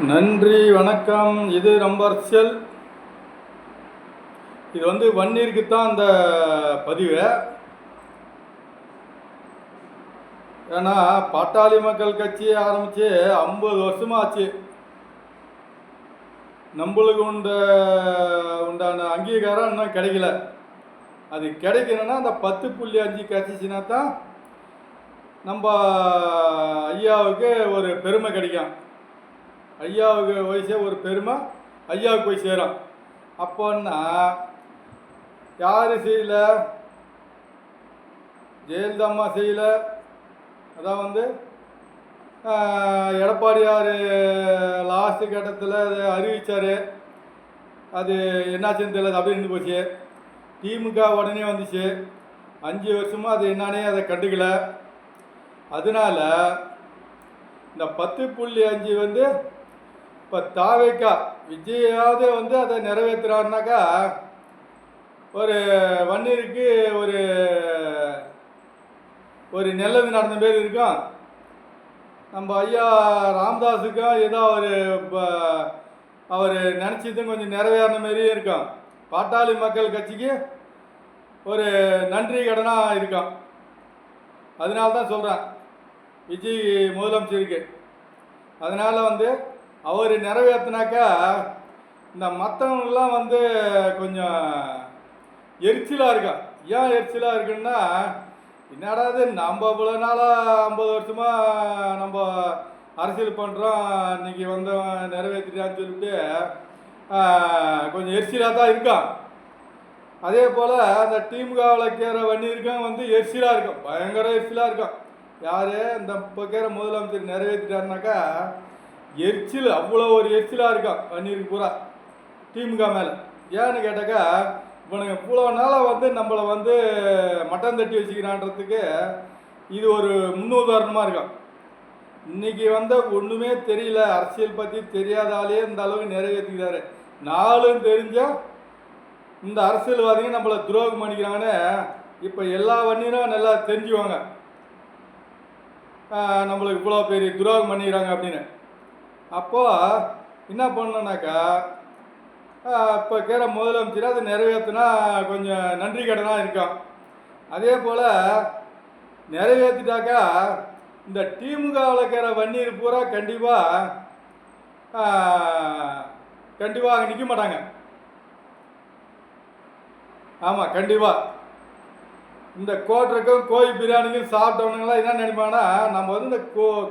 நன்றி, வணக்கம். இது நம்ம அரசியல். இது வன்னியருக்கு தான் அந்த பதிவு. ஏன்னா பாட்டாளி மக்கள் கட்சி ஆரம்பித்து 50 வருஷமாக ஆச்சு. நம்மளுக்கு உண்டான அங்கீகாரம் இன்னும் கிடைக்கல. அது கிடைக்கணும்னா அந்த 10.5 கிடச்சிச்சின்னா தான் நம்ம ஐயாவுக்கு ஒரு பெருமை கிடைக்கும். ஐயாவுக்கு வயசே ஒரு பெருமை ஐயாவுக்கு போய் சேரும். அப்போன்னா யார் செய்யலை? ஜெயலலிதா அம்மா செய்யலை. அதான் எடப்பாடியார் லாஸ்ட்டு கட்டத்தில் அதை அறிவித்தார். அது என்னாச்சுன்னு தெரியல, அப்படியே இருந்து போச்சு. திமுக உடனே வந்துச்சு. 5 வருஷமாக அது என்னானே அதை கண்டுக்கலை. அதனால் இந்த 10.5 இப்போ தாவேக்கா விஜயாவது அதை நிறைவேற்றுறாருனாக்கா ஒரு வன்னியருக்கு ஒரு ஒரு நல்லது நடந்த பேர் இருக்கும். நம்ம ஐயா ராமதாஸுக்கும் ஏதோ அவர் நினச்சதும் கொஞ்சம் நிறைவேறின மாரியே இருக்கும். பாட்டாளி மக்கள் கட்சிக்கு ஒரு நன்றி கடனாக இருக்கும். அதனால தான் சொல்கிறேன், விஜய் முதலமைச்சருக்கு. அதனால் அவர் நிறைவேற்றினாக்கா இந்த மற்றவங்களாம் கொஞ்சம் எரிச்சலாக இருக்கும். ஏன் எரிச்சலாக இருக்குன்னா, என்னடாது நம்ம இவ்வளோ நாளாக 50 வருஷமாக நம்ம அரசியல் பண்ணுறோம், இன்றைக்கி நிறைவேற்றிட்டான்னு சொல்லிட்டு கொஞ்சம் எரிச்சலாக தான் இருக்கும். அதே போல் அந்த திமுகவில் இருக்கிற வன்னியருக்கும் எரிச்சலாக இருக்கும், பயங்கர எரிச்சலாக இருக்கும். யார் இந்த இப்போ இருக்கிற முதலமைச்சர் நிறைவேற்றிட்டாருனாக்கா எரிச்சல், அவ்வளோ ஒரு எரிச்சலாக இருக்கும் வன்னியருக்கு பூரா திமுக மேலே. ஏன்னு கேட்டாக்கா, இவனுங்க இவ்வளோ நாளாக நம்மளை மட்டம் தட்டி வச்சுக்கிறான்றதுக்கு இது ஒரு முன்னுதாரணமாக இருக்கும். இன்றைக்கி ஒன்றுமே தெரியல, அரசியல் பற்றி தெரியாதாலே இந்த அளவுக்கு நிறைவேற்றிக்கிறாரு. நாளும் தெரிஞ்சால் இந்த அரசியல்வாதிங்க நம்மளை துரோகம் பண்ணிக்கிறாங்கன்னு இப்போ எல்லா வன்னியரும் நல்லா தெரிஞ்சுவாங்க, நம்மளுக்கு இவ்வளோ பெரிய துரோகம் பண்ணிக்கிறாங்க அப்படின்னு. அப்போது என்ன பண்ணணுன்னாக்கா, இப்போ கேட்குற முதலமைச்சர் அதை நிறைவேற்றினா கொஞ்சம் நன்றி கடனாக இருக்கும். அதே போல் நிறைவேற்றிட்டாக்கா இந்த திமுகவில் இருக்கிற வன்னியர் பூரா கண்டிப்பாக அங்கே நிற்க மாட்டாங்க. ஆமாம், கண்டிப்பாக இந்த கோட்டருக்கும் கோழி பிரியாணிக்கும் சாப்பிட்டவனுங்களாம் என்ன நினைப்பாங்கன்னா, நம்ம இந்த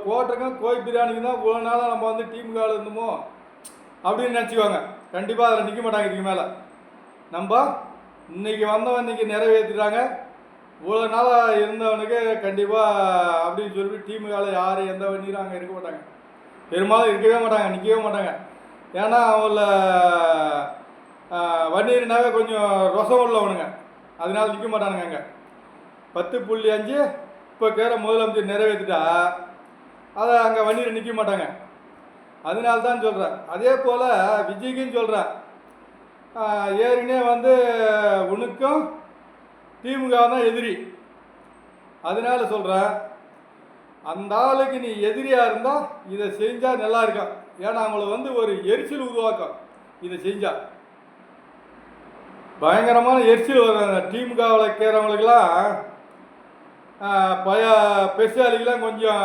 கோட்டருக்கும் கோழி பிரியாணிக்கும் தான் இவ்வளோ நாளாக நம்ம திமுகவில் இருந்தோமோ அப்படின்னு நினச்சிக்குவாங்க. கண்டிப்பாக அதில் நிற்க மாட்டாங்க. இதுக்கு மேலே நம்ம இன்றைக்கி இன்றைக்கி நிறைவேற்றிட்டாங்க, இவ்வளோ நாளாக இருந்தவனுக்கு கண்டிப்பாக அப்படின்னு சொல்லிட்டு திமுகவில் யார் எந்த வண்டியும் அங்கே இருக்க மாட்டாங்க. பெரும்பாலும் இருக்கவே மாட்டாங்க, நிற்கவே மாட்டாங்க. ஏன்னா அவங்கள வன்னியர்னாவே கொஞ்சம் ரொசம் உள்ளவனுங்க, அதனால நிற்க மாட்டானுங்க. அங்கே 10.5 இப்போ கேட்குற முதலமைச்சர் நிறைவேற்றிட்டா அதை அங்கே வன்னியர் நிற்க மாட்டாங்க. அதனால தான் சொல்கிறேன். அதே போல் விஜய்க்கும் சொல்கிறேன், ஏற்கனவே உனக்கும் திமுக தான் எதிரி. அதனால சொல்கிறேன், அந்த ஆளுக்கு நீ எதிரியாக இருந்தால் இதை செஞ்சால் நல்லா இருக்கும். ஏன்னா அவங்கள ஒரு எரிச்சல் உருவாக்கும். இதை செஞ்சால் பயங்கரமான எரிச்சல் வரும். திமுகவில் இருக்கிறவங்களுக்கெல்லாம் பெருசாலிக்கெல்லாம் கொஞ்சம்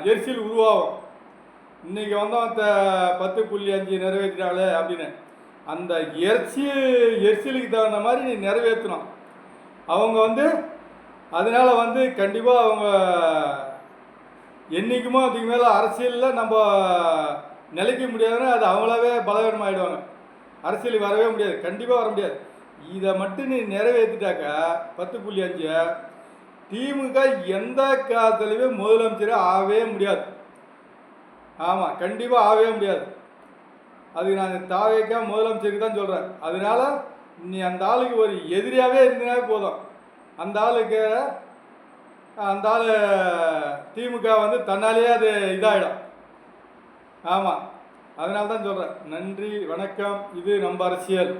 எரிச்சல் உருவாகும். இன்றைக்கி 10.5 நிறைவேற்றினாலே அப்படின்னு அந்த எரிச்சலுக்கு தகுந்த மாதிரி நீ நிறைவேற்றணும். அவங்க அதனால் கண்டிப்பாக அவங்க என்றைக்குமோ அதுக்கு மேலே அரசியலில் நம்ம நிலைக்க முடியாதுன்னு அது அவங்களாவே பலவீனமாகிடுவாங்க. அரசியலுக்கு வரவே முடியாது, கண்டிப்பாக வர முடியாது. இதை மட்டும் நீ நிறைவேற்றிட்டாக்கா 10.5 திமுக எந்த காலத்துலையுமே முதலமைச்சரே ஆகவே முடியாது. ஆமாம், கண்டிப்பாக ஆகவே முடியாது. அதுக்கு நான் தாவேக்கா முதலமைச்சருக்கு தான் சொல்கிறேன். அதனால நீ அந்த ஆளுக்கு ஒரு எதிரியாகவே இருந்தனாவே போதும். அந்த ஆளுக்கு அந்த ஆள் திமுக தன்னாலேயே அது இதாகிடும். ஆமாம், அதனால தான் சொல்கிறேன். நன்றி, வணக்கம். இது நம்ம அரசியல்.